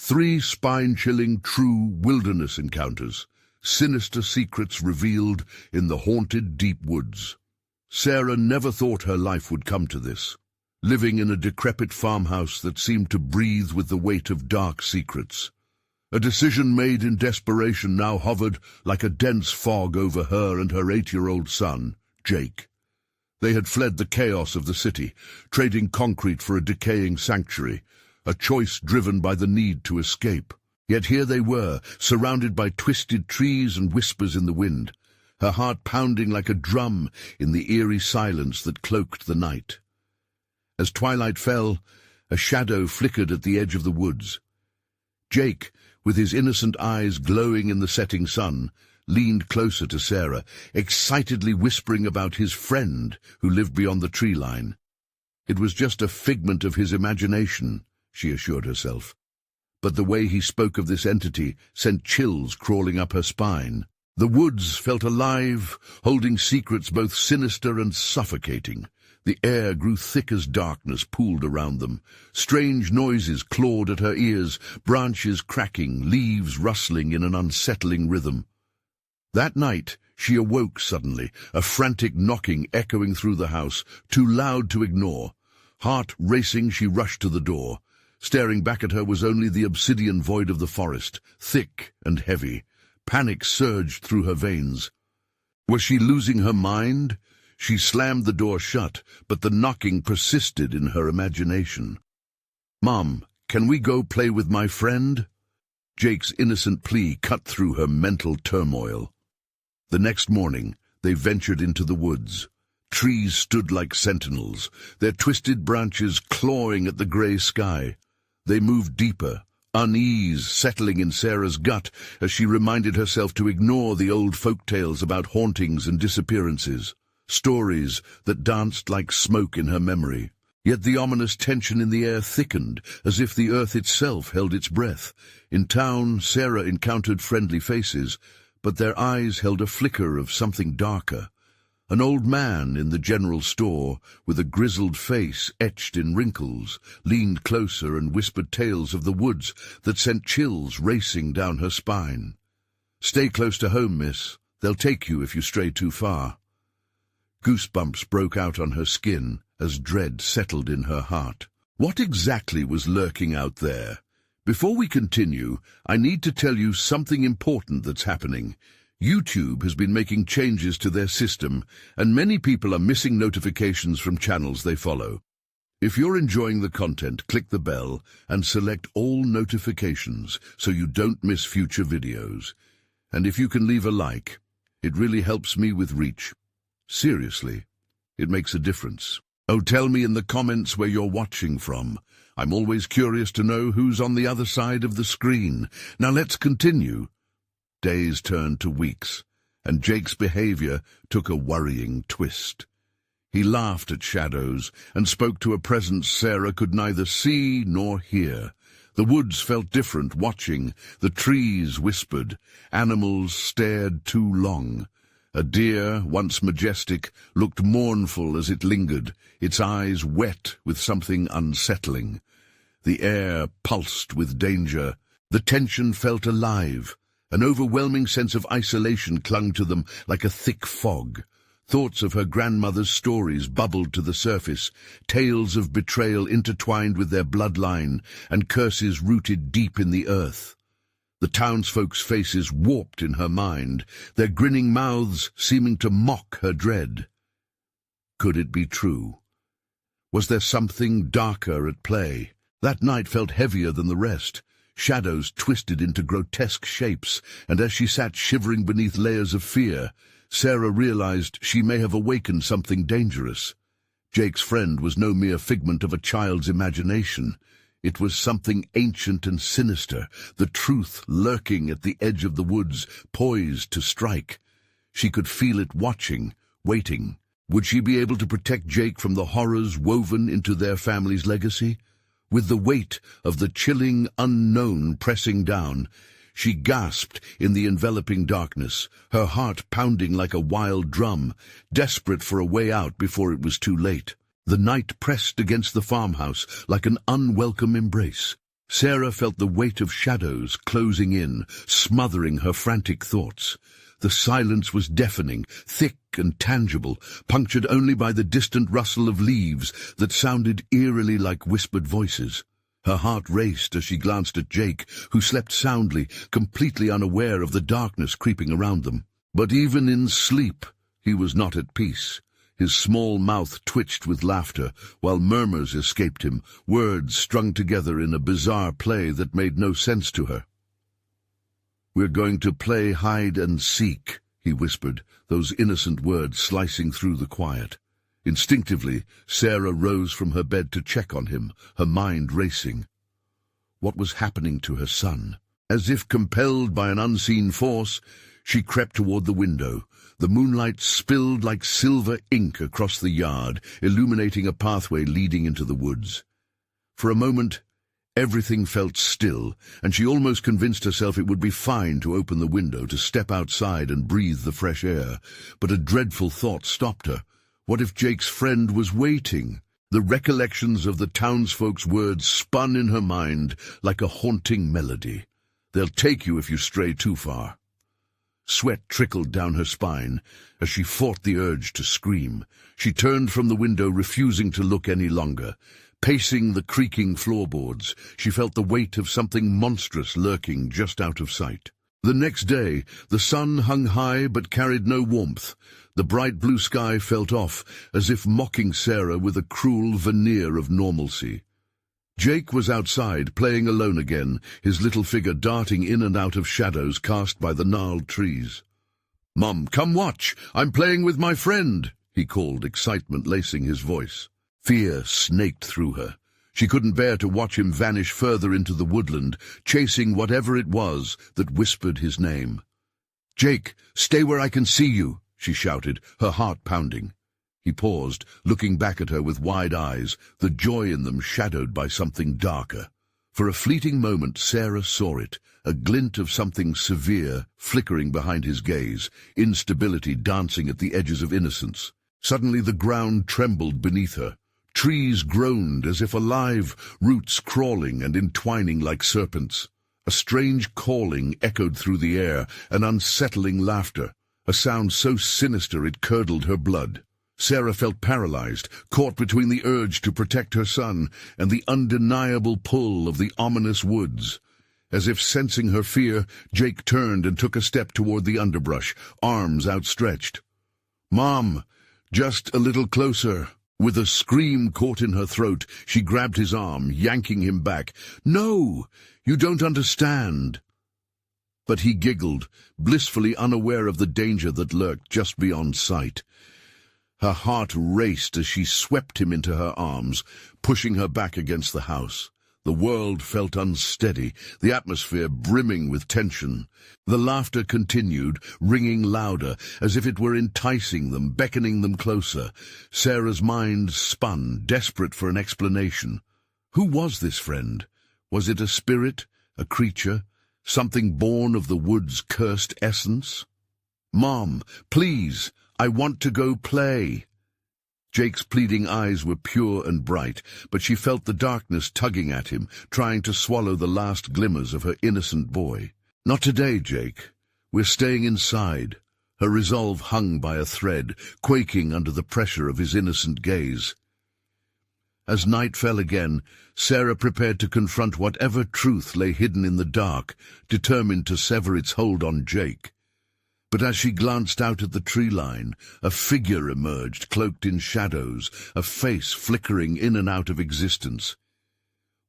3 spine-chilling true wilderness encounters, sinister secrets revealed in the haunted deep woods. Sarah never thought her life would come to this, living in a decrepit farmhouse that seemed to breathe with the weight of dark secrets. A decision made in desperation now hovered like a dense fog over her and her 8-year-old son, Jake. They had fled the chaos of the city, trading concrete for a decaying sanctuary, a choice driven by the need to escape. Yet here they were, surrounded by twisted trees and whispers in the wind, her heart pounding like a drum in the eerie silence that cloaked the night. As twilight fell, a shadow flickered at the edge of the woods. Jake, with his innocent eyes glowing in the setting sun, leaned closer to Sarah, excitedly whispering about his friend who lived beyond the tree line. It was just a figment of his imagination, she assured herself. But the way he spoke of this entity sent chills crawling up her spine. The woods felt alive, holding secrets both sinister and suffocating. The air grew thick as darkness pooled around them. Strange noises clawed at her ears, branches cracking, leaves rustling in an unsettling rhythm. That night she awoke suddenly, a frantic knocking echoing through the house, too loud to ignore. Heart racing, she rushed to the door. Staring back at her was only the obsidian void of the forest, thick and heavy. Panic surged through her veins. Was she losing her mind? She slammed the door shut, but the knocking persisted in her imagination. "Mom, can we go play with my friend?" Jake's innocent plea cut through her mental turmoil. The next morning, they ventured into the woods. Trees stood like sentinels, their twisted branches clawing at the grey sky. They moved deeper, unease settling in Sarah's gut as she reminded herself to ignore the old folk tales about hauntings and disappearances, stories that danced like smoke in her memory. Yet the ominous tension in the air thickened, as if the earth itself held its breath. In town, Sarah encountered friendly faces, but their eyes held a flicker of something darker. An old man in the general store, with a grizzled face etched in wrinkles, leaned closer and whispered tales of the woods that sent chills racing down her spine. "Stay close to home, miss. They'll take you if you stray too far." Goosebumps broke out on her skin as dread settled in her heart. What exactly was lurking out there? Before we continue, I need to tell you something important that's happening. YouTube has been making changes to their system, and many people are missing notifications from channels they follow. If you're enjoying the content, click the bell and select all notifications so you don't miss future videos. And if you can leave a like, it really helps me with reach. Seriously, it makes a difference. Oh, tell me in the comments where you're watching from. I'm always curious to know who's on the other side of the screen. Now let's continue. Days turned to weeks, and Jake's behavior took a worrying twist. He laughed at shadows and spoke to a presence Sarah could neither see nor hear. The woods felt different watching, the trees whispered, animals stared too long. A deer, once majestic, looked mournful as it lingered, its eyes wet with something unsettling. The air pulsed with danger. The tension felt alive. An overwhelming sense of isolation clung to them like a thick fog. Thoughts of her grandmother's stories bubbled to the surface, tales of betrayal intertwined with their bloodline, and curses rooted deep in the earth. The townsfolk's faces warped in her mind, their grinning mouths seeming to mock her dread. Could it be true? Was there something darker at play? That night felt heavier than the rest. Shadows twisted into grotesque shapes, and as she sat shivering beneath layers of fear, Sarah realized she may have awakened something dangerous. Jake's friend was no mere figment of a child's imagination. It was something ancient and sinister, the truth lurking at the edge of the woods, poised to strike. She could feel it watching, waiting. Would she be able to protect Jake from the horrors woven into their family's legacy? With the weight of the chilling unknown pressing down, she gasped in the enveloping darkness, her heart pounding like a wild drum, desperate for a way out before it was too late. The night pressed against the farmhouse like an unwelcome embrace. Sarah felt the weight of shadows closing in, smothering her frantic thoughts. The silence was deafening, thick and tangible, punctured only by the distant rustle of leaves that sounded eerily like whispered voices. Her heart raced as she glanced at Jake, who slept soundly, completely unaware of the darkness creeping around them. But even in sleep, he was not at peace. His small mouth twitched with laughter, while murmurs escaped him, words strung together in a bizarre play that made no sense to her. "We're going to play hide and seek," he whispered, those innocent words slicing through the quiet. Instinctively, Sarah rose from her bed to check on him, her mind racing. What was happening to her son? As if compelled by an unseen force, she crept toward the window. The moonlight spilled like silver ink across the yard, illuminating a pathway leading into the woods. For a moment, everything felt still, and she almost convinced herself it would be fine to open the window, to step outside and breathe the fresh air. But a dreadful thought stopped her. What if Jake's friend was waiting? The recollections of the townsfolk's words spun in her mind like a haunting melody. "They'll take you if you stray too far." Sweat trickled down her spine as she fought the urge to scream. She turned from the window, refusing to look any longer. Pacing the creaking floorboards, she felt the weight of something monstrous lurking just out of sight. The next day, the sun hung high but carried no warmth. The bright blue sky felt off, as if mocking Sarah with a cruel veneer of normalcy. Jake was outside, playing alone again, his little figure darting in and out of shadows cast by the gnarled trees. "Mum, come watch! I'm playing with my friend!" he called, excitement lacing his voice. Fear snaked through her. She couldn't bear to watch him vanish further into the woodland, chasing whatever it was that whispered his name. "Jake, stay where I can see you!" she shouted, her heart pounding. He paused, looking back at her with wide eyes, the joy in them shadowed by something darker. For a fleeting moment Sarah saw it, a glint of something severe flickering behind his gaze, instability dancing at the edges of innocence. Suddenly the ground trembled beneath her. Trees groaned as if alive, roots crawling and entwining like serpents. A strange calling echoed through the air, an unsettling laughter, a sound so sinister it curdled her blood. Sarah felt paralyzed, caught between the urge to protect her son and the undeniable pull of the ominous woods. As if sensing her fear, Jake turned and took a step toward the underbrush, arms outstretched. "Mom, just a little closer." With a scream caught in her throat, she grabbed his arm, yanking him back. "No, you don't understand." But he giggled, blissfully unaware of the danger that lurked just beyond sight. Her heart raced as she swept him into her arms, pushing her back against the house. The world felt unsteady, the atmosphere brimming with tension. The laughter continued, ringing louder, as if it were enticing them, beckoning them closer. Sarah's mind spun, desperate for an explanation. Who was this friend? Was it a spirit, a creature, something born of the wood's cursed essence? "Mom, please! I want to go play." Jake's pleading eyes were pure and bright, but she felt the darkness tugging at him, trying to swallow the last glimmers of her innocent boy. "Not today, Jake. We're staying inside." Her resolve hung by a thread, quaking under the pressure of his innocent gaze. As night fell again, Sarah prepared to confront whatever truth lay hidden in the dark, determined to sever its hold on Jake. But as she glanced out at the tree line, a figure emerged, cloaked in shadows, a face flickering in and out of existence.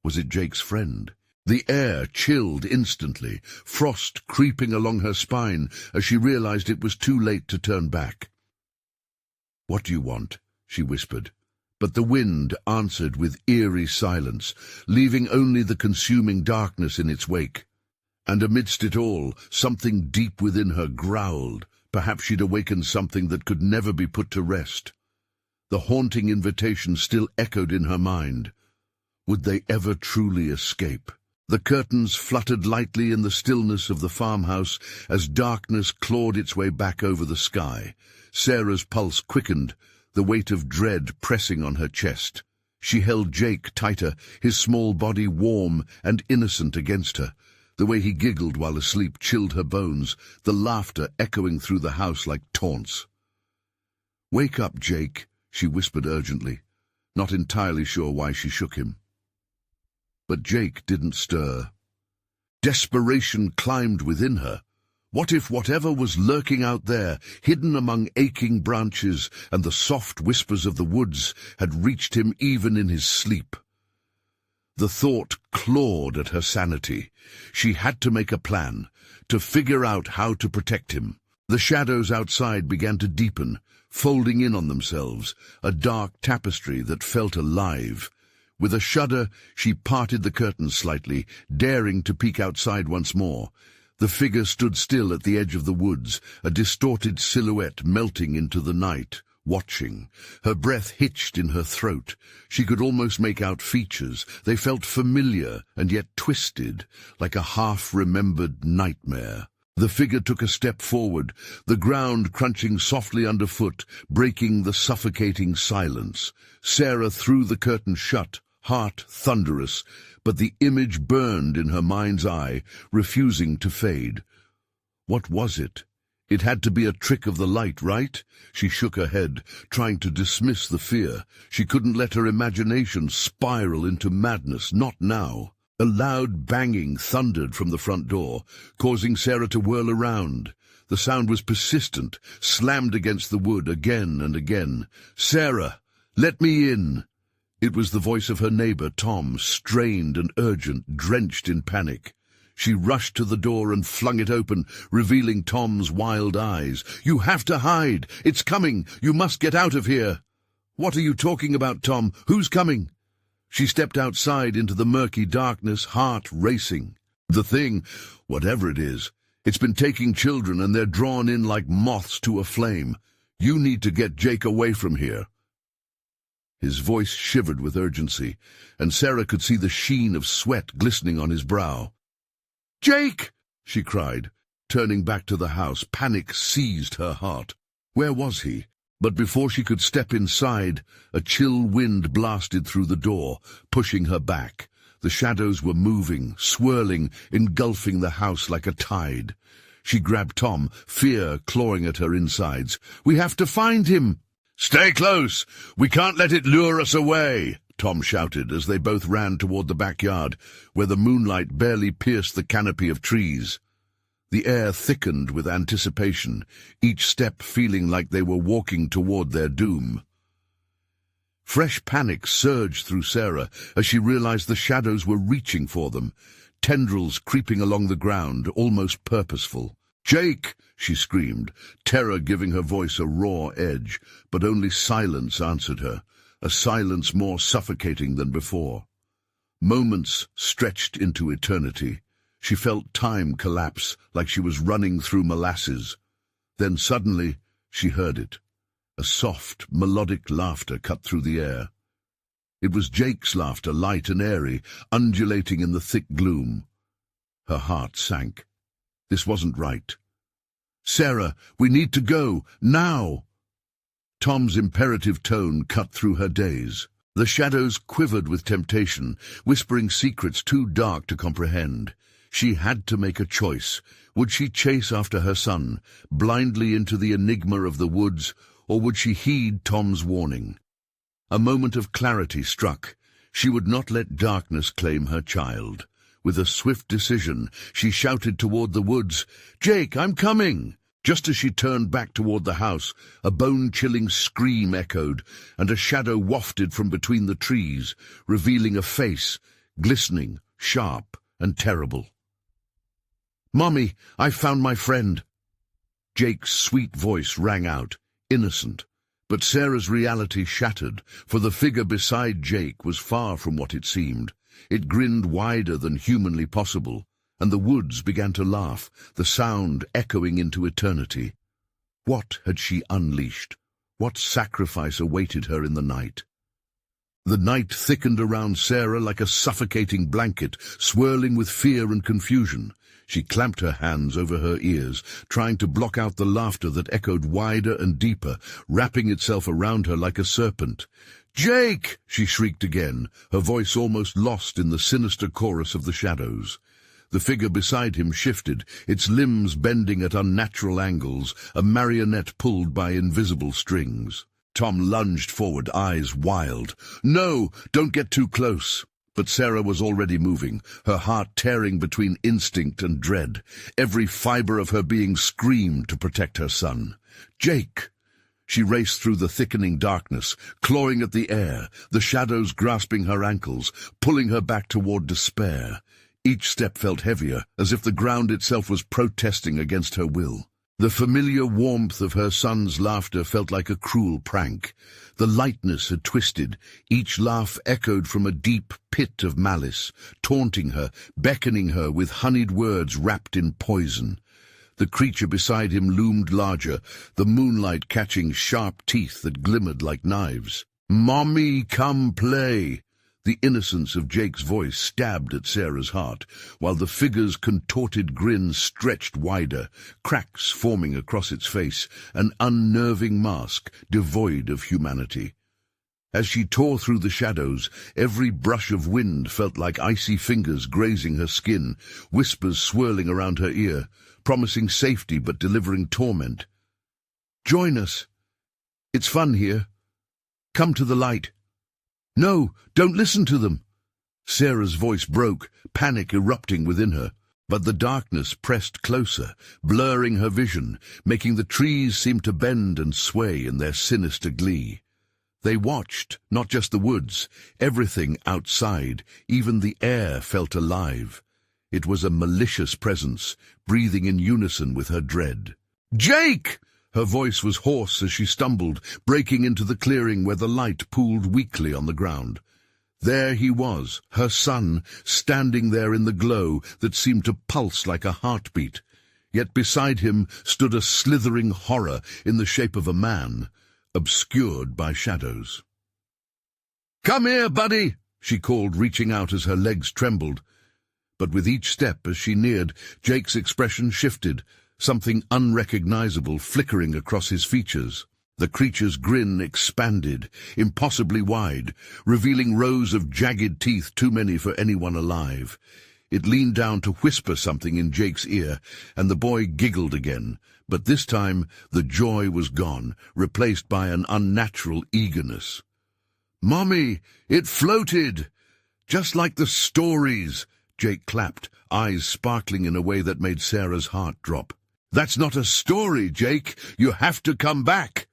Was it Jake's friend? The air chilled instantly, frost creeping along her spine as she realized it was too late to turn back. "What do you want?" she whispered. But the wind answered with eerie silence, leaving only the consuming darkness in its wake. And amidst it all, something deep within her growled. Perhaps she'd awakened something that could never be put to rest. The haunting invitation still echoed in her mind. Would they ever truly escape? The curtains fluttered lightly in the stillness of the farmhouse as darkness clawed its way back over the sky. Sarah's pulse quickened, the weight of dread pressing on her chest. She held Jake tighter, his small body warm and innocent against her. The way he giggled while asleep chilled her bones, the laughter echoing through the house like taunts. "Wake up, Jake," she whispered urgently, not entirely sure why she shook him. But Jake didn't stir. Desperation climbed within her. What if whatever was lurking out there, hidden among aching branches and the soft whispers of the woods, had reached him even in his sleep? The thought clawed at her sanity. She had to make a plan, to figure out how to protect him. The shadows outside began to deepen, folding in on themselves, a dark tapestry that felt alive. With a shudder, she parted the curtains slightly, daring to peek outside once more. The figure stood still at the edge of the woods, a distorted silhouette melting into the night, watching. Her breath hitched in her throat. She could almost make out features. They felt familiar and yet twisted, like a half-remembered nightmare. The figure took a step forward, the ground crunching softly underfoot, breaking the suffocating silence. Sarah threw the curtain shut, heart thunderous, but the image burned in her mind's eye, refusing to fade. What was it? It had to be a trick of the light, right? She shook her head, trying to dismiss the fear. She couldn't let her imagination spiral into madness, not now. A loud banging thundered from the front door, causing Sarah to whirl around. The sound was persistent, slammed against the wood again and again. "Sarah, let me in!" It was the voice of her neighbor, Tom, strained and urgent, drenched in panic. She rushed to the door and flung it open, revealing Tom's wild eyes. "You have to hide! It's coming! You must get out of here!" "What are you talking about, Tom? Who's coming?" She stepped outside into the murky darkness, heart racing. "The thing, whatever it is, it's been taking children and they're drawn in like moths to a flame. You need to get Jake away from here." His voice shivered with urgency, and Sarah could see the sheen of sweat glistening on his brow. "Jake!" she cried, turning back to the house. Panic seized her heart. Where was he? But before she could step inside, a chill wind blasted through the door, pushing her back. The shadows were moving, swirling, engulfing the house like a tide. She grabbed Tom, fear clawing at her insides. "We have to find him!" "Stay close! We can't let it lure us away!" Tom shouted as they both ran toward the backyard, where the moonlight barely pierced the canopy of trees. The air thickened with anticipation, each step feeling like they were walking toward their doom. Fresh panic surged through Sarah as she realized the shadows were reaching for them, tendrils creeping along the ground, almost purposeful. "Jake!" she screamed, terror giving her voice a raw edge, but only silence answered her, a silence more suffocating than before. Moments stretched into eternity. She felt time collapse like she was running through molasses. Then suddenly she heard it. A soft, melodic laughter cut through the air. It was Jake's laughter, light and airy, undulating in the thick gloom. Her heart sank. This wasn't right. "Sarah, we need to go, now!" Tom's imperative tone cut through her daze. The shadows quivered with temptation, whispering secrets too dark to comprehend. She had to make a choice. Would she chase after her son, blindly into the enigma of the woods, or would she heed Tom's warning? A moment of clarity struck. She would not let darkness claim her child. With a swift decision, she shouted toward the woods, "Jake, I'm coming!" Just as she turned back toward the house, a bone-chilling scream echoed, and a shadow wafted from between the trees, revealing a face, glistening, sharp, and terrible. "Mommy, I found my friend!" Jake's sweet voice rang out, innocent. But Sarah's reality shattered, for the figure beside Jake was far from what it seemed. It grinned wider than humanly possible, and the woods began to laugh, the sound echoing into eternity. What had she unleashed? What sacrifice awaited her in the night? The night thickened around Sarah like a suffocating blanket, swirling with fear and confusion. She clamped her hands over her ears, trying to block out the laughter that echoed wider and deeper, wrapping itself around her like a serpent. "Jake!" she shrieked again, her voice almost lost in the sinister chorus of the shadows. The figure beside him shifted, its limbs bending at unnatural angles, a marionette pulled by invisible strings. Tom lunged forward, eyes wild. "No, don't get too close." But Sarah was already moving, her heart tearing between instinct and dread. Every fiber of her being screamed to protect her son. "Jake!" She raced through the thickening darkness, clawing at the air, the shadows grasping her ankles, pulling her back toward despair. Each step felt heavier, as if the ground itself was protesting against her will. The familiar warmth of her son's laughter felt like a cruel prank. The lightness had twisted. Each laugh echoed from a deep pit of malice, taunting her, beckoning her with honeyed words wrapped in poison. The creature beside him loomed larger, the moonlight catching sharp teeth that glimmered like knives. "Mommy, come play!" The innocence of Jake's voice stabbed at Sarah's heart, while the figure's contorted grin stretched wider, cracks forming across its face, an unnerving mask devoid of humanity. As she tore through the shadows, every brush of wind felt like icy fingers grazing her skin, whispers swirling around her ear, promising safety but delivering torment. "Join us. It's fun here. Come to the light." "No, don't listen to them." Sarah's voice broke, panic erupting within her. But the darkness pressed closer, blurring her vision, making the trees seem to bend and sway in their sinister glee. They watched, not just the woods, everything outside, even the air felt alive. It was a malicious presence, breathing in unison with her dread. "Jake!" Her voice was hoarse as she stumbled, breaking into the clearing where the light pooled weakly on the ground. There he was, her son, standing there in the glow that seemed to pulse like a heartbeat. Yet beside him stood a slithering horror in the shape of a man, obscured by shadows. "Come here, buddy!" she called, reaching out as her legs trembled. But with each step as she neared, Jake's expression shifted, something unrecognizable flickering across his features. The creature's grin expanded, impossibly wide, revealing rows of jagged teeth too many for anyone alive. It leaned down to whisper something in Jake's ear, and the boy giggled again, but this time the joy was gone, replaced by an unnatural eagerness. "Mommy, it floated! Just like the stories!" Jake clapped, eyes sparkling in a way that made Sarah's heart drop. "That's not a story, Jake! You have to come back!"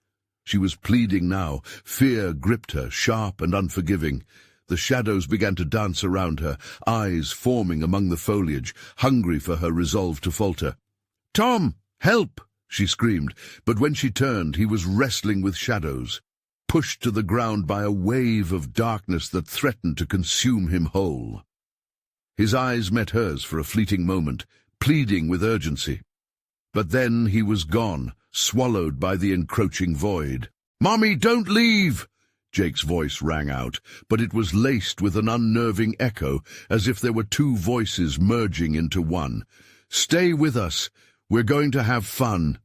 She was pleading now. Fear gripped her, sharp and unforgiving. The shadows began to dance around her, eyes forming among the foliage, hungry for her resolve to falter. "Tom, help!" she screamed, but when she turned, he was wrestling with shadows, pushed to the ground by a wave of darkness that threatened to consume him whole. His eyes met hers for a fleeting moment, pleading with urgency. But then he was gone, swallowed by the encroaching void. "Mommy, don't leave!" Jake's voice rang out, but it was laced with an unnerving echo, as if there were two voices merging into one. "Stay with us. We're going to have fun."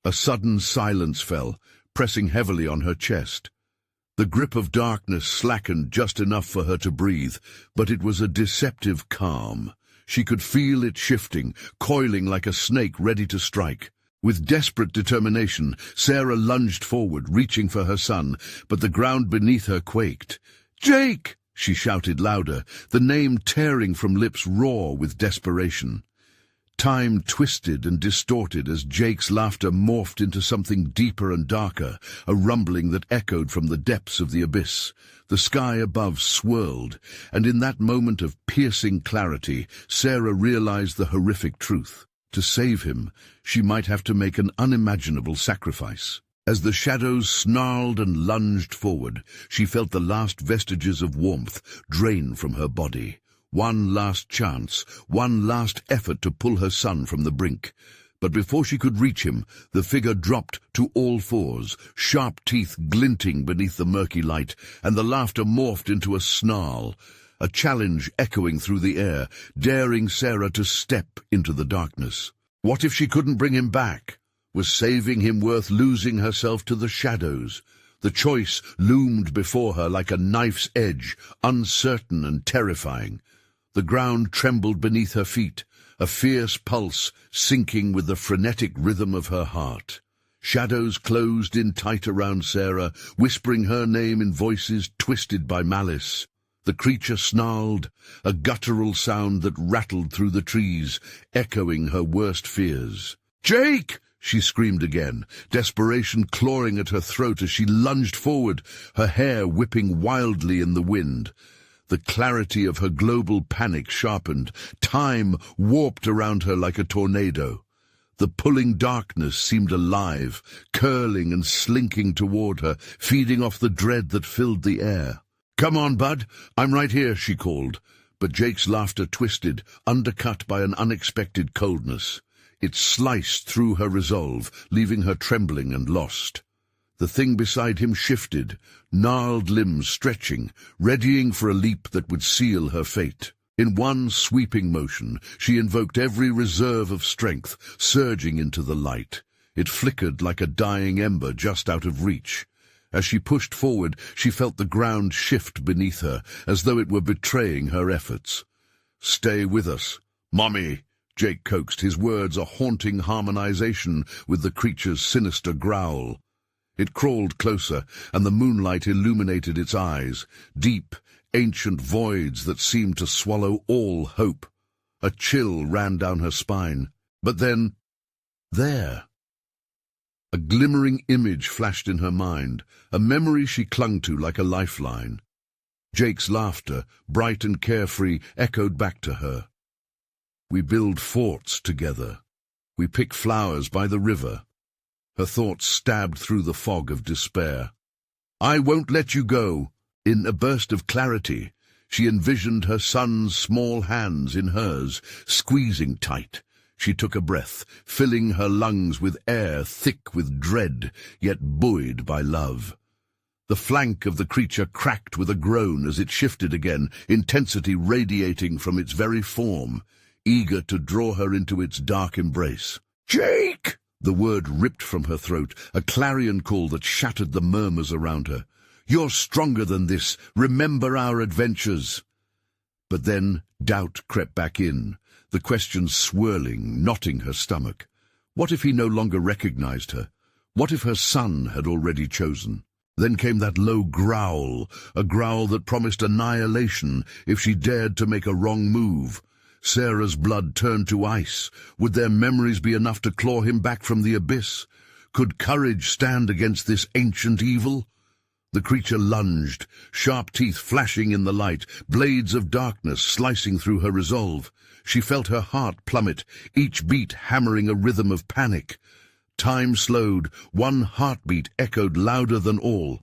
A sudden silence fell, pressing heavily on her chest. The grip of darkness slackened just enough for her to breathe, but it was a deceptive calm. She could feel it shifting, coiling like a snake ready to strike. With desperate determination, Sarah lunged forward, reaching for her son, but the ground beneath her quaked. "Jake!" she shouted louder, the name tearing from lips raw with desperation. Time twisted and distorted as Jake's laughter morphed into something deeper and darker, a rumbling that echoed from the depths of the abyss. The sky above swirled, and in that moment of piercing clarity, Sarah realized the horrific truth. To save him, she might have to make an unimaginable sacrifice. As the shadows snarled and lunged forward, she felt the last vestiges of warmth drain from her body. One last chance, one last effort to pull her son from the brink. But before she could reach him, the figure dropped to all fours, sharp teeth glinting beneath the murky light, and the laughter morphed into a snarl, a challenge echoing through the air, daring Sarah to step into the darkness. What if she couldn't bring him back? Was saving him worth losing herself to the shadows? The choice loomed before her like a knife's edge, uncertain and terrifying. The ground trembled beneath her feet, a fierce pulse sinking with the frenetic rhythm of her heart. Shadows closed in tight around Sarah, whispering her name in voices twisted by malice. The creature snarled, a guttural sound that rattled through the trees, echoing her worst fears. "Jake!" she screamed again, desperation clawing at her throat as she lunged forward, her hair whipping wildly in the wind. The clarity of her global panic sharpened. Time warped around her like a tornado. The pulling darkness seemed alive, curling and slinking toward her, feeding off the dread that filled the air. "Come on, bud, I'm right here," she called. But Jake's laughter twisted, undercut by an unexpected coldness. It sliced through her resolve, leaving her trembling and lost. The thing beside him shifted, gnarled limbs stretching, readying for a leap that would seal her fate. In one sweeping motion, she invoked every reserve of strength, surging into the light. It flickered like a dying ember just out of reach. As she pushed forward, she felt the ground shift beneath her, as though it were betraying her efforts. "Stay with us, Mommy," Jake coaxed, his words a haunting harmonization with the creature's sinister growl. It crawled closer, and the moonlight illuminated its eyes, deep, ancient voids that seemed to swallow all hope. A chill ran down her spine. But then, there! A glimmering image flashed in her mind, a memory she clung to like a lifeline. Jake's laughter, bright and carefree, echoed back to her. "We build forts together. We pick flowers by the river." Her thoughts stabbed through the fog of despair. "I won't let you go." In a burst of clarity, she envisioned her son's small hands in hers, squeezing tight. She took a breath, filling her lungs with air thick with dread, yet buoyed by love. The flank of the creature cracked with a groan as it shifted again, intensity radiating from its very form, eager to draw her into its dark embrace. "Jake!" The word ripped from her throat, a clarion call that shattered the murmurs around her. "You're stronger than this. Remember our adventures." But then doubt crept back in, the questions swirling, knotting her stomach. What if he no longer recognized her? What if her son had already chosen? Then came that low growl, a growl that promised annihilation if she dared to make a wrong move. Sarah's blood turned to ice. Would their memories be enough to claw him back from the abyss? Could courage stand against this ancient evil? The creature lunged, sharp teeth flashing in the light, blades of darkness slicing through her resolve. She felt her heart plummet, each beat hammering a rhythm of panic. Time slowed, one heartbeat echoed louder than all.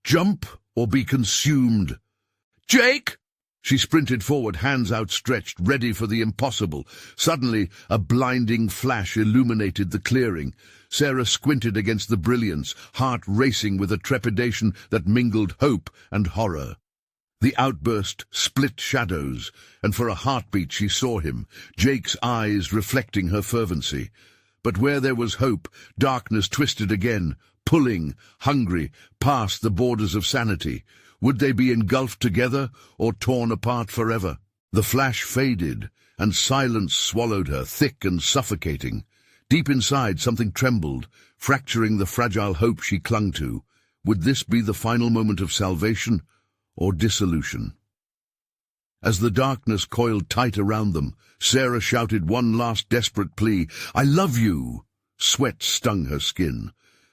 "Jump or be consumed." "Jake!" She sprinted forward, hands outstretched, ready for the impossible. Suddenly, a blinding flash illuminated the clearing. Sarah squinted against the brilliance, heart racing with a trepidation that mingled hope and horror. The outburst split shadows, and for a heartbeat she saw him, Jake's eyes reflecting her fervency. But where there was hope, darkness twisted again, pulling, hungry, past the borders of sanity. Would they be engulfed together or torn apart forever? The flash faded, and silence swallowed her, thick and suffocating. Deep inside, something trembled, fracturing the fragile hope she clung to. Would this be the final moment of salvation or dissolution? As the darkness coiled tight around them, Sarah shouted one last desperate plea, "I love you!" Sweat stung her skin.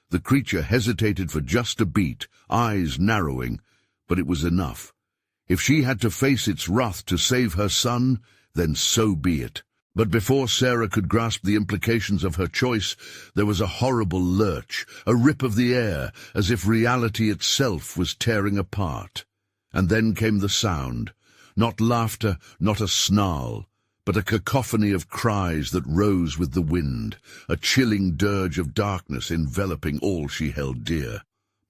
The creature hesitated for just a beat, eyes narrowing, but it was enough. If she had to face its wrath to save her son, then so be it. But before Sarah could grasp the implications of her choice, there was a horrible lurch, a rip of the air, as if reality itself was tearing apart. And then came the sound, not laughter, not a snarl, but a cacophony of cries that rose with the wind, a chilling dirge of darkness enveloping all she held dear.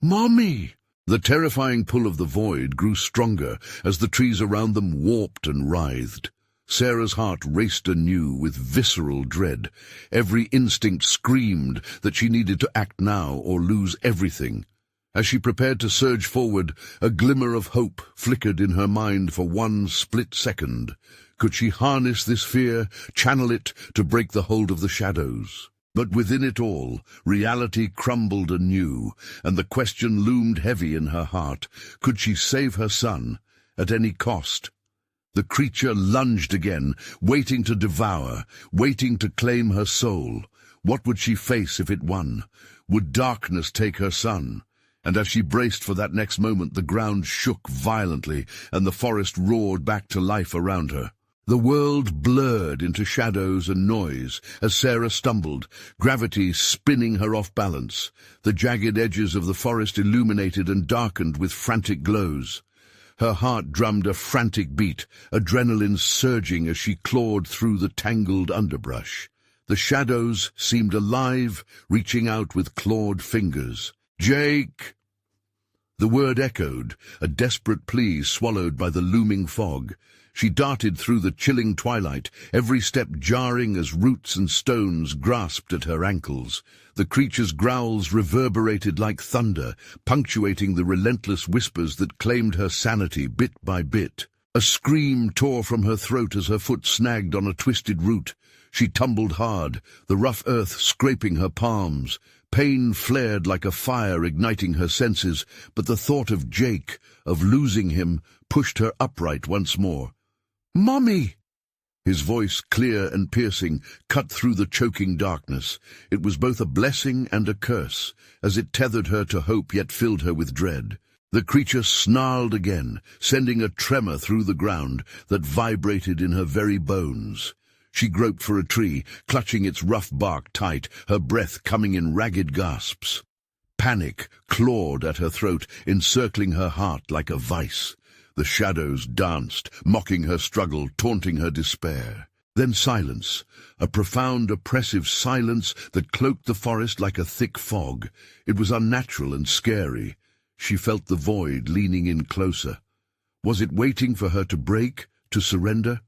"Mommy!" The terrifying pull of the void grew stronger as the trees around them warped and writhed. Sarah's heart raced anew with visceral dread. Every instinct screamed that she needed to act now or lose everything. As she prepared to surge forward, a glimmer of hope flickered in her mind for one split second. Could she harness this fear, channel it to break the hold of the shadows? But within it all, reality crumbled anew, and the question loomed heavy in her heart. Could she save her son, at any cost? The creature lunged again, waiting to devour, waiting to claim her soul. What would she face if it won? Would darkness take her son? And as she braced for that next moment, the ground shook violently, and the forest roared back to life around her. The world blurred into shadows and noise as Sarah stumbled, gravity spinning her off balance. The jagged edges of the forest illuminated and darkened with frantic glows. Her heart drummed a frantic beat, adrenaline surging as she clawed through the tangled underbrush. The shadows seemed alive, reaching out with clawed fingers. "Jake!" The word echoed, a desperate plea swallowed by the looming fog. She darted through the chilling twilight, every step jarring as roots and stones grasped at her ankles. The creature's growls reverberated like thunder, punctuating the relentless whispers that claimed her sanity bit by bit. A scream tore from her throat as her foot snagged on a twisted root. She tumbled hard, the rough earth scraping her palms. Pain flared like a fire, igniting her senses, but the thought of Jake, of losing him, pushed her upright once more. "Mommy!" His voice, clear and piercing, cut through the choking darkness. It was both a blessing and a curse, as it tethered her to hope yet filled her with dread. The creature snarled again, sending a tremor through the ground that vibrated in her very bones. She groped for a tree, clutching its rough bark tight, her breath coming in ragged gasps. Panic clawed at her throat, encircling her heart like a vice. The shadows danced, mocking her struggle, taunting her despair. Then silence, a profound, oppressive silence that cloaked the forest like a thick fog. It was unnatural and scary. She felt the void leaning in closer. Was it waiting for her to break, to surrender?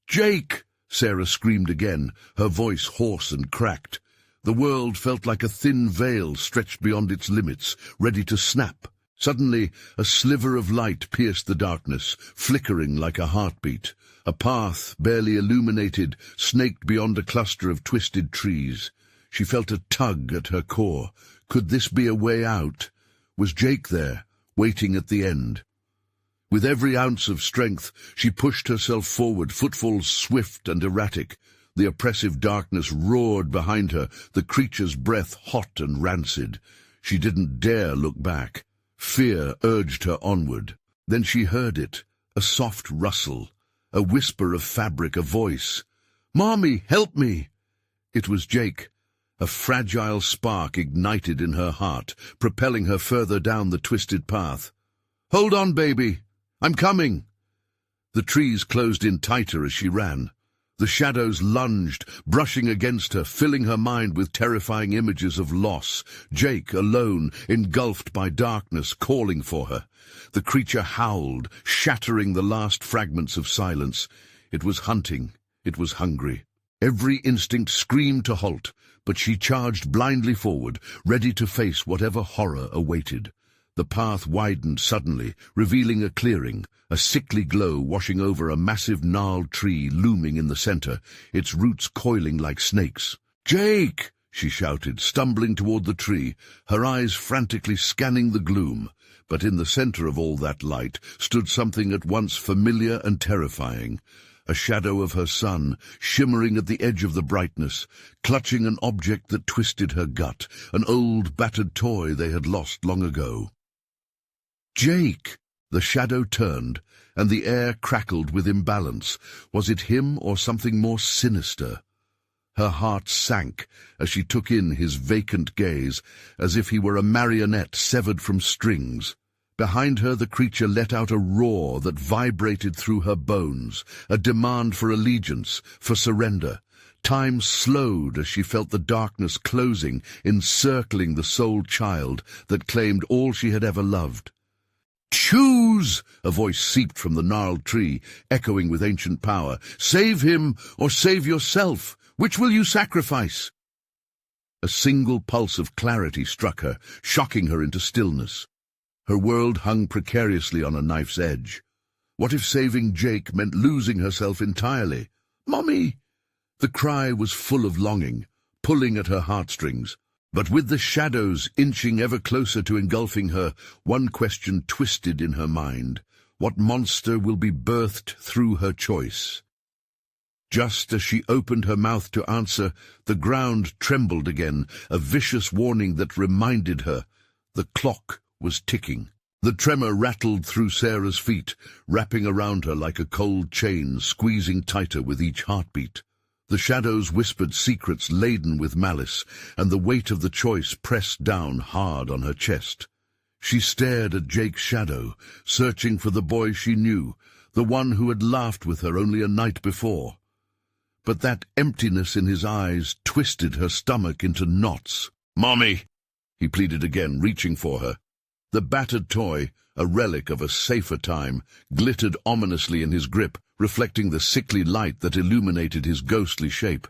"Jake!" Sarah screamed again, her voice hoarse and cracked. The world felt like a thin veil stretched beyond its limits, ready to snap. Suddenly, a sliver of light pierced the darkness, flickering like a heartbeat. A path, barely illuminated, snaked beyond a cluster of twisted trees. She felt a tug at her core. Could this be a way out? Was Jake there, waiting at the end? With every ounce of strength, she pushed herself forward, footfalls swift and erratic. The oppressive darkness roared behind her, the creature's breath hot and rancid. She didn't dare look back. Fear urged her onward. Then she heard it, a soft rustle, a whisper of fabric, a voice. "Mommy, help me!" It was Jake. A fragile spark ignited in her heart, propelling her further down the twisted path. "Hold on, baby! I'm coming!" The trees closed in tighter as she ran. The shadows lunged, brushing against her, filling her mind with terrifying images of loss. Jake, alone, engulfed by darkness, calling for her. The creature howled, shattering the last fragments of silence. It was hunting. It was hungry. Every instinct screamed to halt, but she charged blindly forward, ready to face whatever horror awaited. The path widened suddenly, revealing a clearing, a sickly glow washing over a massive gnarled tree looming in the center, its roots coiling like snakes. "Jake!" she shouted, stumbling toward the tree, her eyes frantically scanning the gloom. But in the center of all that light stood something at once familiar and terrifying. A shadow of her son, shimmering at the edge of the brightness, clutching an object that twisted her gut, an old battered toy they had lost long ago. "Jake!" The shadow turned, and the air crackled with imbalance. Was it him or something more sinister? Her heart sank as she took in his vacant gaze, as if he were a marionette severed from strings. Behind her the creature let out a roar that vibrated through her bones, a demand for allegiance, for surrender. Time slowed as she felt the darkness closing, encircling the soul child that claimed all she had ever loved. "Choose!" a voice seeped from the gnarled tree, echoing with ancient power. "Save him or save yourself. Which will you sacrifice?" A single pulse of clarity struck her, shocking her into stillness. Her world hung precariously on a knife's edge. What if saving Jake meant losing herself entirely? "Mommy!" The cry was full of longing, pulling at her heartstrings. But with the shadows inching ever closer to engulfing her, one question twisted in her mind. What monster will be birthed through her choice? Just as she opened her mouth to answer, the ground trembled again, a vicious warning that reminded her the clock was ticking. The tremor rattled through Sarah's feet, wrapping around her like a cold chain, squeezing tighter with each heartbeat. The shadows whispered secrets laden with malice, and the weight of the choice pressed down hard on her chest. She stared at Jake's shadow, searching for the boy she knew, the one who had laughed with her only a night before. But that emptiness in his eyes twisted her stomach into knots. "Mommy!" he pleaded again, reaching for her. The battered toy, a relic of a safer time, glittered ominously in his grip, reflecting the sickly light that illuminated his ghostly shape.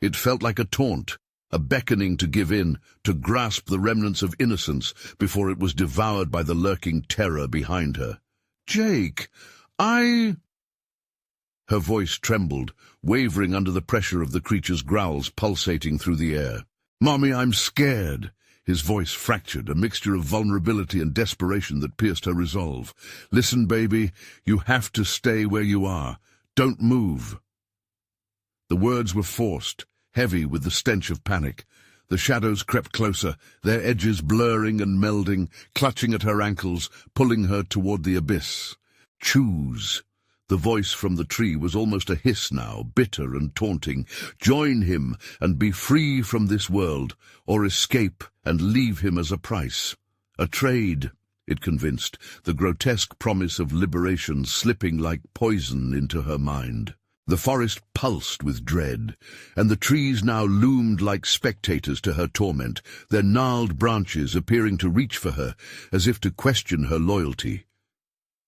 It felt like a taunt, a beckoning to give in, to grasp the remnants of innocence before it was devoured by the lurking terror behind her. "Jake, Her voice trembled, wavering under the pressure of the creature's growls pulsating through the air. "Mommy, I'm scared." His voice fractured, a mixture of vulnerability and desperation that pierced her resolve. "Listen, baby, you have to stay where you are. Don't move." The words were forced, heavy with the stench of panic. The shadows crept closer, their edges blurring and melding, clutching at her ankles, pulling her toward the abyss. "Choose." The voice from the tree was almost a hiss now, bitter and taunting. "Join him and be free from this world, or escape and leave him as a price." A trade, it convinced, the grotesque promise of liberation slipping like poison into her mind. The forest pulsed with dread, and the trees now loomed like spectators to her torment, their gnarled branches appearing to reach for her, as if to question her loyalty.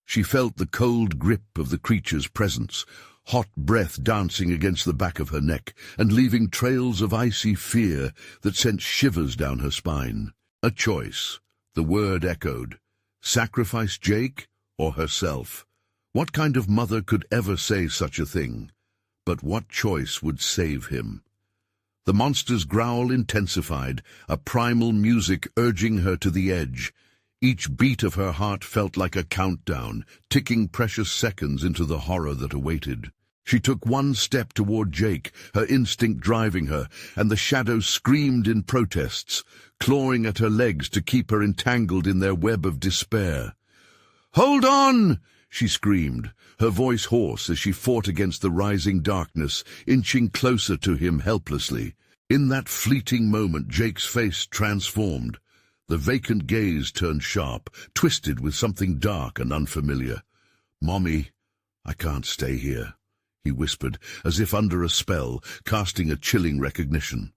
She felt the cold grip of the creature's presence, hot breath dancing against the back of her neck and leaving trails of icy fear that sent shivers down her spine. A choice, the word echoed. Sacrifice Jake or herself? What kind of mother could ever say such a thing? But what choice would save him? The monster's growl intensified, a primal music urging her to the edge. Each beat of her heart felt like a countdown, ticking precious seconds into the horror that awaited. She took one step toward Jake, her instinct driving her, and the shadows screamed in protests, clawing at her legs to keep her entangled in their web of despair. "Hold on!" she screamed, her voice hoarse as she fought against the rising darkness, inching closer to him helplessly. In that fleeting moment, Jake's face transformed. The vacant gaze turned sharp, twisted with something dark and unfamiliar. "Mommy, I can't stay here," he whispered, as if under a spell, casting a chilling recognition.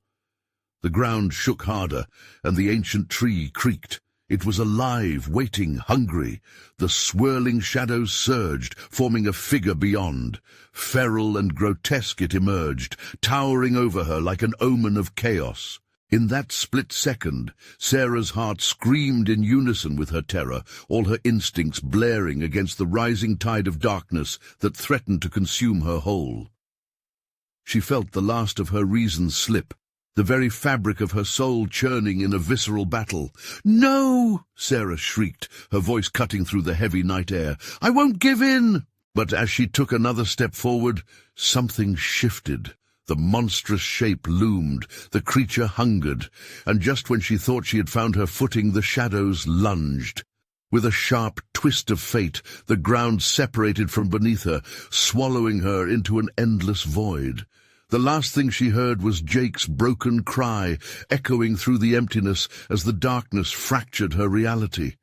The ground shook harder, and the ancient tree creaked. It was alive, waiting, hungry. The swirling shadows surged, forming a figure beyond. Feral and grotesque it emerged, towering over her like an omen of chaos. In that split second, Sarah's heart screamed in unison with her terror, all her instincts blaring against the rising tide of darkness that threatened to consume her whole. She felt the last of her reason slip, the very fabric of her soul churning in a visceral battle. "No!" Sarah shrieked, her voice cutting through the heavy night air. "I won't give in!" But as she took another step forward, something shifted. The monstrous shape loomed, the creature hungered, and just when she thought she had found her footing, the shadows lunged. With a sharp twist of fate, the ground separated from beneath her, swallowing her into an endless void. The last thing she heard was Jake's broken cry, echoing through the emptiness as the darkness fractured her reality.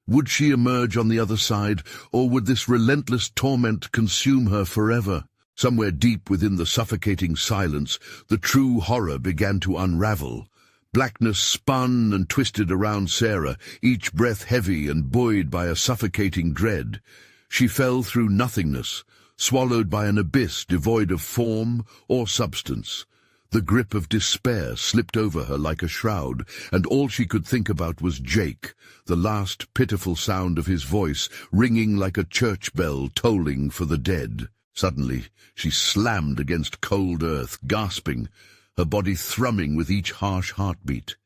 Would she emerge on the other side, or would this relentless torment consume her forever? Somewhere deep within the suffocating silence, the true horror began to unravel. Blackness spun and twisted around Sarah, each breath heavy and buoyed by a suffocating dread. She fell through nothingness, swallowed by an abyss devoid of form or substance. The grip of despair slipped over her like a shroud, and all she could think about was Jake, the last pitiful sound of his voice ringing like a church bell tolling for the dead. Suddenly, she slammed against cold earth, gasping, her body thrumming with each harsh heartbeat.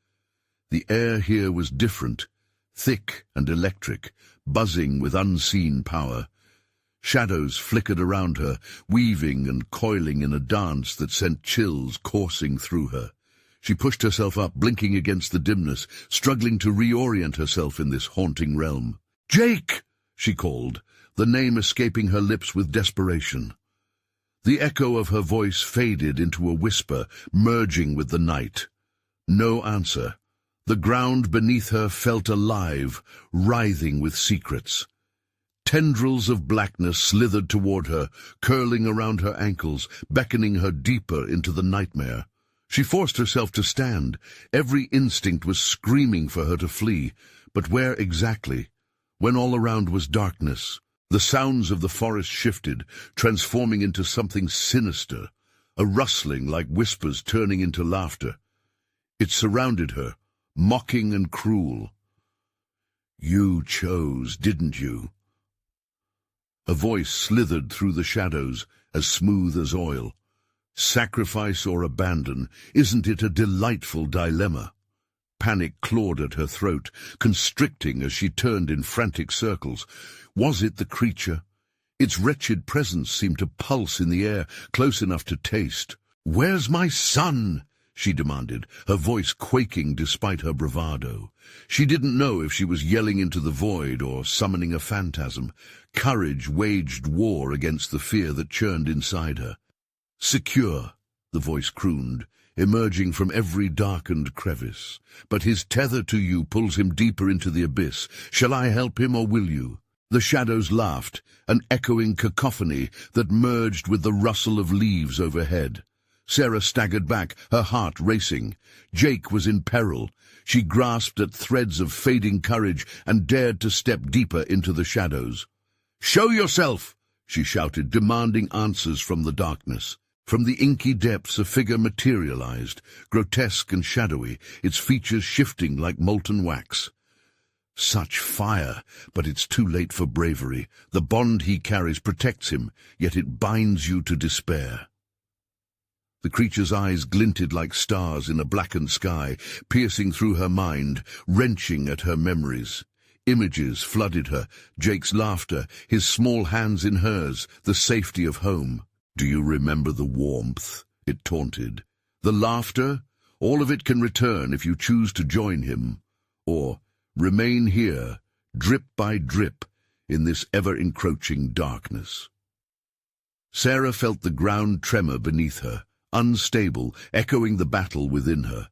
The air here was different, thick and electric, buzzing with unseen power. Shadows flickered around her, weaving and coiling in a dance that sent chills coursing through her. She pushed herself up, blinking against the dimness, struggling to reorient herself in this haunting realm. "Jake!" she called, the name escaping her lips with desperation. The echo of her voice faded into a whisper, merging with the night. No answer. The ground beneath her felt alive, writhing with secrets. Tendrils of blackness slithered toward her, curling around her ankles, beckoning her deeper into the nightmare. She forced herself to stand. Every instinct was screaming for her to flee, but where exactly? When all around was darkness. The sounds of the forest shifted, transforming into something sinister, a rustling like whispers turning into laughter. It surrounded her, mocking and cruel. "You chose, didn't you?" A voice slithered through the shadows, as smooth as oil. Sacrifice or abandon, isn't it a delightful dilemma? Panic clawed at her throat, constricting as she turned in frantic circles. Was it the creature? Its wretched presence seemed to pulse in the air, close enough to taste. "Where's my son?" she demanded, her voice quaking despite her bravado. She didn't know if she was yelling into the void or summoning a phantasm. Courage waged war against the fear that churned inside her. "Secure," the voice crooned, emerging from every darkened crevice. "But his tether to you pulls him deeper into the abyss. Shall I help him, or will you?" The shadows laughed, an echoing cacophony that merged with the rustle of leaves overhead. Sarah staggered back, her heart racing. Jake was in peril. She grasped at threads of fading courage and dared to step deeper into the shadows. "Show yourself!" she shouted, demanding answers from the darkness. From the inky depths a figure materialized, grotesque and shadowy, its features shifting like molten wax. Such fire, but it's too late for bravery. The bond he carries protects him, yet it binds you to despair. The creature's eyes glinted like stars in a blackened sky, piercing through her mind, wrenching at her memories. Images flooded her, Jake's laughter, his small hands in hers, the safety of home. "Do you remember the warmth?" it taunted. "The laughter? All of it can return if you choose to join him. Or remain here, drip by drip, in this ever-encroaching darkness." Sarah felt the ground tremor beneath her, unstable, echoing the battle within her.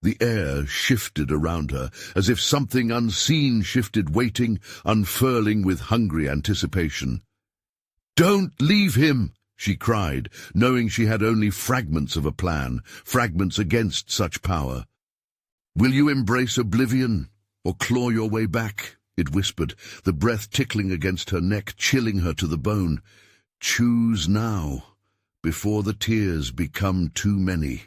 The air shifted around her, as if something unseen shifted, waiting, unfurling with hungry anticipation. "Don't leave him!" she cried, knowing she had only fragments of a plan, fragments against such power. "Will you embrace oblivion, or claw your way back?" it whispered, the breath tickling against her neck, chilling her to the bone. "Choose now, before the tears become too many."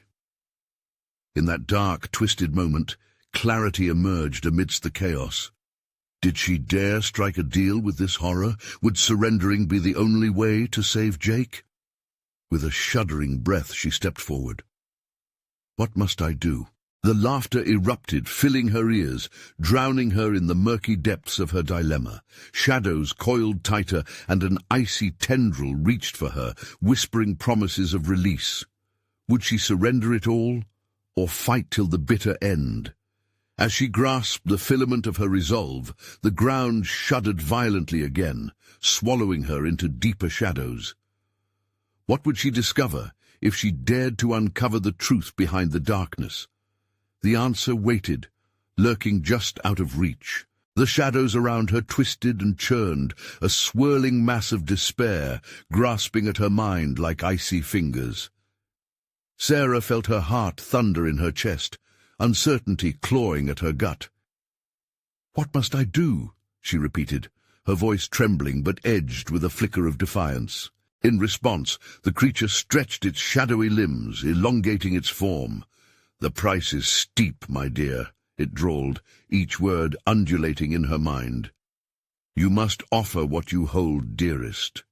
In that dark, twisted moment, clarity emerged amidst the chaos. Did she dare strike a deal with this horror? Would surrendering be the only way to save Jake? With a shuddering breath, she stepped forward. "What must I do?" The laughter erupted, filling her ears, drowning her in the murky depths of her dilemma. Shadows coiled tighter, and an icy tendril reached for her, whispering promises of release. Would she surrender it all, or fight till the bitter end? As she grasped the filament of her resolve, the ground shuddered violently again, swallowing her into deeper shadows. What would she discover if she dared to uncover the truth behind the darkness? The answer waited, lurking just out of reach. The shadows around her twisted and churned, a swirling mass of despair, grasping at her mind like icy fingers. Sarah felt her heart thunder in her chest, uncertainty clawing at her gut. "What must I do?" she repeated, her voice trembling but edged with a flicker of defiance. In response, the creature stretched its shadowy limbs, elongating its form. "The price is steep, my dear," it drawled, each word undulating in her mind. "You must offer what you hold dearest."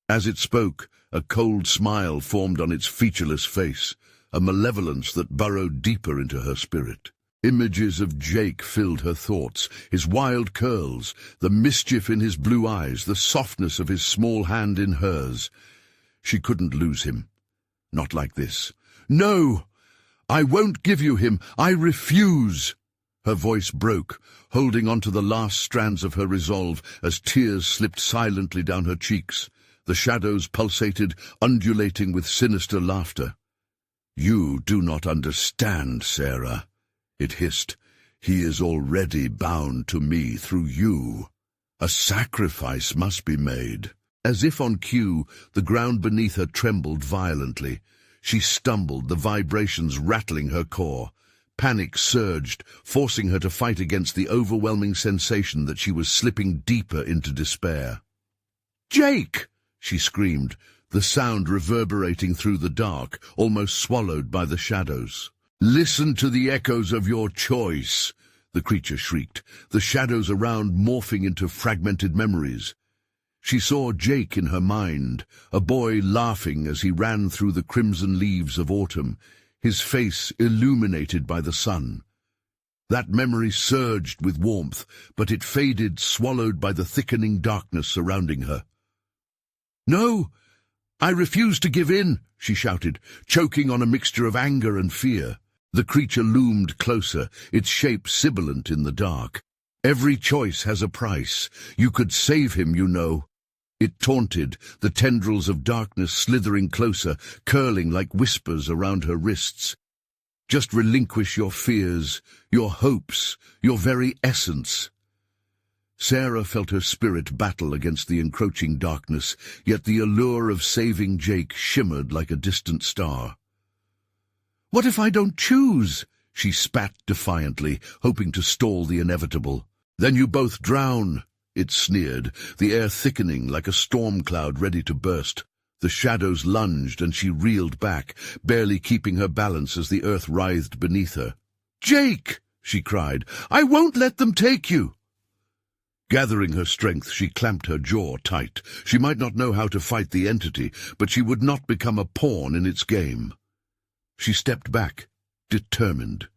As it spoke, a cold smile formed on its featureless face, a malevolence that burrowed deeper into her spirit. Images of Jake filled her thoughts, his wild curls, the mischief in his blue eyes, the softness of his small hand in hers. She couldn't lose him. Not like this. "No! I won't give you him! I refuse!" Her voice broke, holding on to the last strands of her resolve as tears slipped silently down her cheeks. The shadows pulsated, undulating with sinister laughter. "You do not understand, Sarah," it hissed. "He is already bound to me through you. A sacrifice must be made." As if on cue, the ground beneath her trembled violently. She stumbled, the vibrations rattling her core. Panic surged, forcing her to fight against the overwhelming sensation that she was slipping deeper into despair. "Jake!" she screamed, the sound reverberating through the dark, almost swallowed by the shadows. "Listen to the echoes of your choice," the creature shrieked, the shadows around morphing into fragmented memories. She saw Jake in her mind, a boy laughing as he ran through the crimson leaves of autumn, his face illuminated by the sun. That memory surged with warmth, but it faded, swallowed by the thickening darkness surrounding her. "No! I refuse to give in," she shouted, choking on a mixture of anger and fear. The creature loomed closer, its shape sibilant in the dark. "Every choice has a price. You could save him, you know." It taunted, the tendrils of darkness slithering closer, curling like whispers around her wrists. "Just relinquish your fears, your hopes, your very essence." Sarah felt her spirit battle against the encroaching darkness, yet the allure of saving Jake shimmered like a distant star. "What if I don't choose?" she spat defiantly, hoping to stall the inevitable. "Then you both drown," it sneered, the air thickening like a storm cloud ready to burst. The shadows lunged and she reeled back, barely keeping her balance as the earth writhed beneath her. "Jake!" she cried. "I won't let them take you!" Gathering her strength, she clamped her jaw tight. She might not know how to fight the entity, but she would not become a pawn in its game. She stepped back, determined.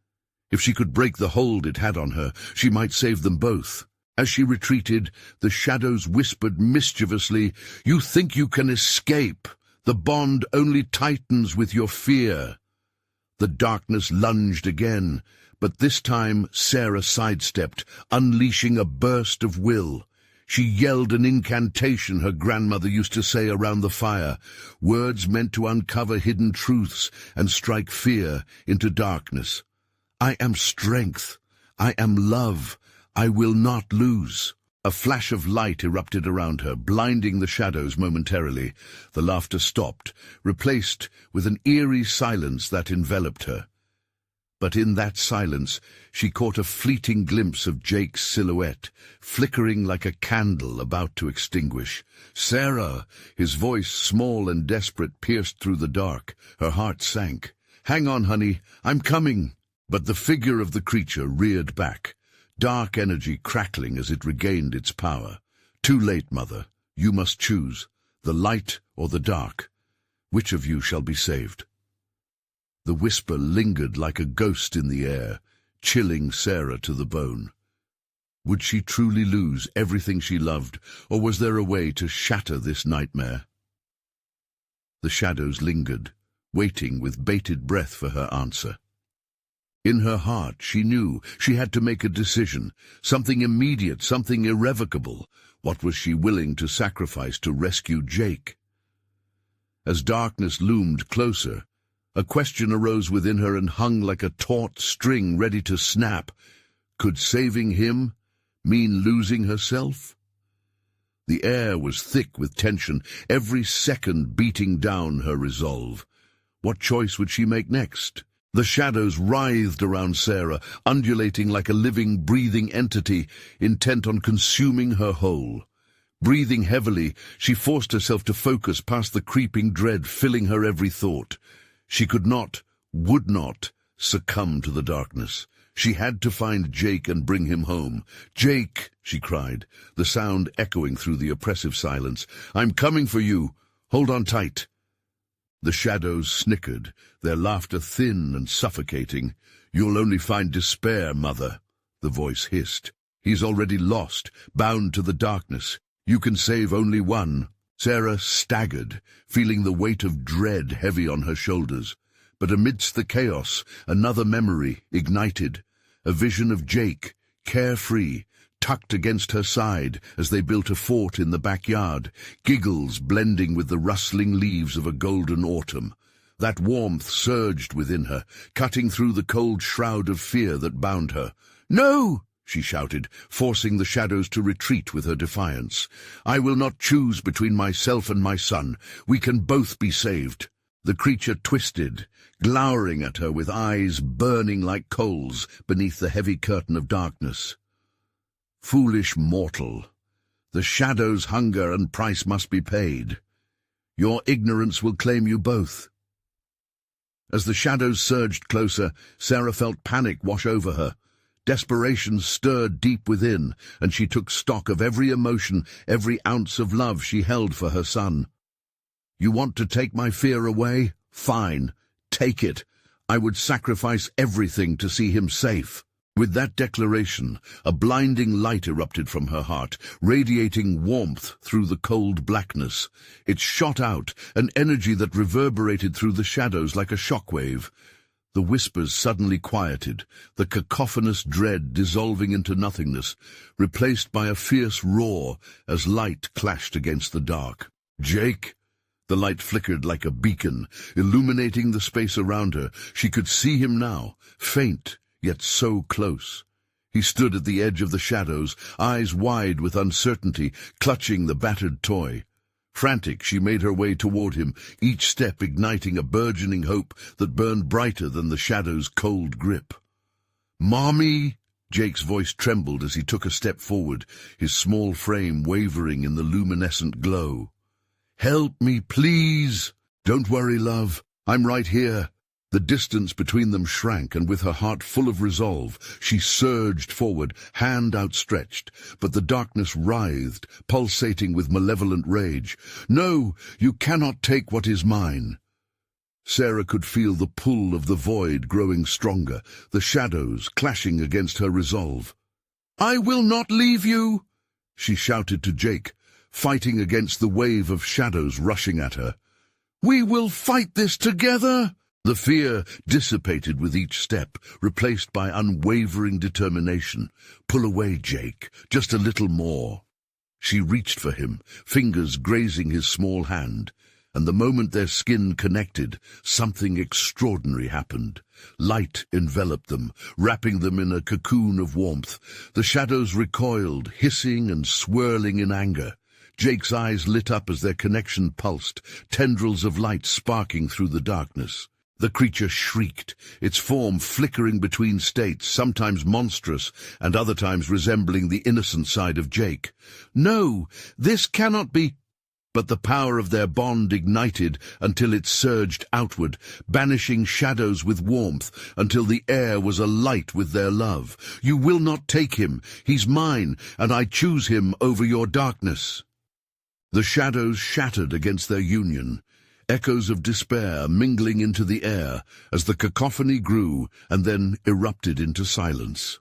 If she could break the hold it had on her, she might save them both. As she retreated, the shadows whispered mischievously, "You think you can escape. The bond only tightens with your fear." The darkness lunged again, but this time Sarah sidestepped, unleashing a burst of will. She yelled an incantation her grandmother used to say around the fire, words meant to uncover hidden truths and strike fear into darkness. "I am strength. I am love. I will not lose." A flash of light erupted around her, blinding the shadows momentarily. The laughter stopped, replaced with an eerie silence that enveloped her. But in that silence, she caught a fleeting glimpse of Jake's silhouette, flickering like a candle about to extinguish. "Sarah!" His voice, small and desperate, pierced through the dark. Her heart sank. "Hang on, honey, I'm coming." But the figure of the creature reared back, dark energy crackling as it regained its power. "Too late, mother. You must choose, the light or the dark. Which of you shall be saved?" The whisper lingered like a ghost in the air, chilling Sarah to the bone. Would she truly lose everything she loved, or was there a way to shatter this nightmare? The shadows lingered, waiting with bated breath for her answer. In her heart, she knew she had to make a decision, something immediate, something irrevocable. What was she willing to sacrifice to rescue Jake? As darkness loomed closer, a question arose within her and hung like a taut string ready to snap. Could saving him mean losing herself? The air was thick with tension, every second beating down her resolve. What choice would she make next? The shadows writhed around Sarah, undulating like a living, breathing entity, intent on consuming her whole. Breathing heavily, she forced herself to focus past the creeping dread filling her every thought. She could not, would not, succumb to the darkness. She had to find Jake and bring him home. "Jake!" she cried, the sound echoing through the oppressive silence. "I'm coming for you. Hold on tight." The shadows snickered, their laughter thin and suffocating. "You'll only find despair, Mother," the voice hissed. "He's already lost, bound to the darkness. You can save only one." Sarah staggered, feeling the weight of dread heavy on her shoulders. But amidst the chaos, another memory ignited, a vision of Jake, carefree, tucked against her side as they built a fort in the backyard, giggles blending with the rustling leaves of a golden autumn. That warmth surged within her, cutting through the cold shroud of fear that bound her. "No!" she shouted, forcing the shadows to retreat with her defiance. "I will not choose between myself and my son. We can both be saved." The creature twisted, glowering at her with eyes burning like coals beneath the heavy curtain of darkness. "Foolish mortal, the shadow's hunger and price must be paid. Your ignorance will claim you both." As the shadows surged closer, Sarah felt panic wash over her. Desperation stirred deep within, and she took stock of every emotion, every ounce of love she held for her son. "You want to take my fear away? Fine, take it. I would sacrifice everything to see him safe." With that declaration, a blinding light erupted from her heart, radiating warmth through the cold blackness. It shot out, an energy that reverberated through the shadows like a shockwave. The whispers suddenly quieted, the cacophonous dread dissolving into nothingness, replaced by a fierce roar as light clashed against the dark. "Jake!" The light flickered like a beacon, illuminating the space around her. She could see him now, faint, yet so close. He stood at the edge of the shadows, eyes wide with uncertainty, clutching the battered toy. Frantic, she made her way toward him, each step igniting a burgeoning hope that burned brighter than the shadow's cold grip. "Mommy!" Jake's voice trembled as he took a step forward, his small frame wavering in the luminescent glow. "Help me, please!" "Don't worry, love. I'm right here." The distance between them shrank, and with her heart full of resolve, she surged forward, hand outstretched. But the darkness writhed, pulsating with malevolent rage. "No, you cannot take what is mine." Sarah could feel the pull of the void growing stronger, the shadows clashing against her resolve. "I will not leave you!" she shouted to Jake, fighting against the wave of shadows rushing at her. "We will fight this together!" The fear dissipated with each step, replaced by unwavering determination. "Pull away, Jake, just a little more." She reached for him, fingers grazing his small hand, and the moment their skin connected, something extraordinary happened. Light enveloped them, wrapping them in a cocoon of warmth. The shadows recoiled, hissing and swirling in anger. Jake's eyes lit up as their connection pulsed, tendrils of light sparking through the darkness. The creature shrieked, its form flickering between states, sometimes monstrous and other times resembling the innocent side of Jake. "No, this cannot be—" But the power of their bond ignited until it surged outward, banishing shadows with warmth until the air was alight with their love. "You will not take him. He's mine, and I choose him over your darkness." The shadows shattered against their union, echoes of despair mingling into the air as the cacophony grew and then erupted into silence.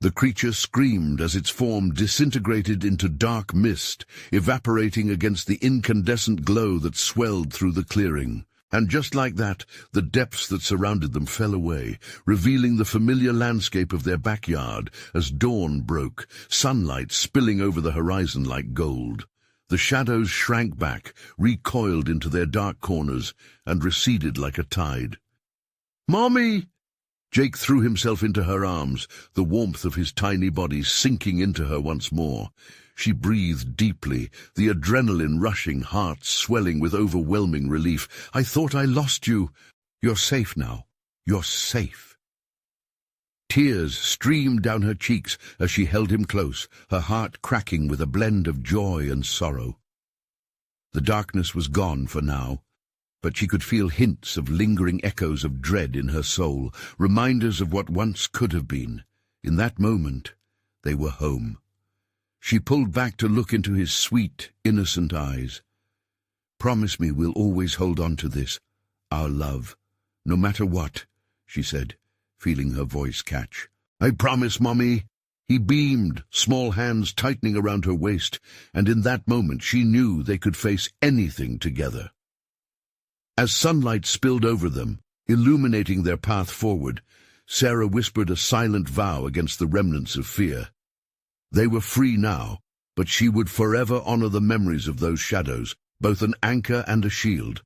The creature screamed as its form disintegrated into dark mist, evaporating against the incandescent glow that swelled through the clearing. And just like that, the depths that surrounded them fell away, revealing the familiar landscape of their backyard as dawn broke, sunlight spilling over the horizon like gold. The shadows shrank back, recoiled into their dark corners, and receded like a tide. "Mommy!" Jake threw himself into her arms, the warmth of his tiny body sinking into her once more. She breathed deeply, the adrenaline rushing, heart swelling with overwhelming relief. "I thought I lost you. You're safe now. You're safe." Tears streamed down her cheeks as she held him close, her heart cracking with a blend of joy and sorrow. The darkness was gone for now, but she could feel hints of lingering echoes of dread in her soul, reminders of what once could have been. In that moment, they were home. She pulled back to look into his sweet, innocent eyes. "Promise me we'll always hold on to this, our love, no matter what," she said, feeling her voice catch. "I promise, Mommy." He beamed, small hands tightening around her waist, and in that moment she knew they could face anything together. As sunlight spilled over them, illuminating their path forward, Sarah whispered a silent vow against the remnants of fear. They were free now, but she would forever honor the memories of those shadows, both an anchor and a shield.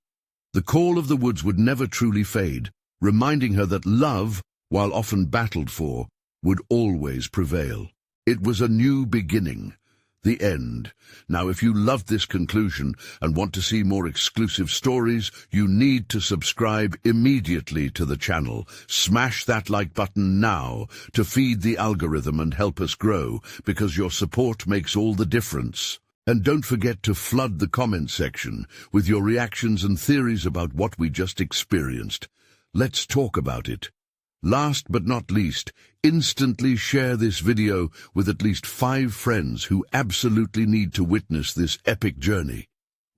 The call of the woods would never truly fade, reminding her that love, while often battled for, would always prevail. It was a new beginning. The end. Now, if you loved this conclusion and want to see more exclusive stories, you need to subscribe immediately to the channel. Smash that like button now to feed the algorithm and help us grow, because your support makes all the difference. And don't forget to flood the comment section with your reactions and theories about what we just experienced. Let's talk about it. Last but not least, instantly share this video with at least 5 friends who absolutely need to witness this epic journey.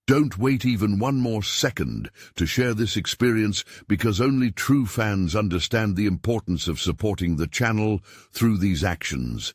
Don't wait even one more second to share this experience, because only true fans understand the importance of supporting the channel through these actions.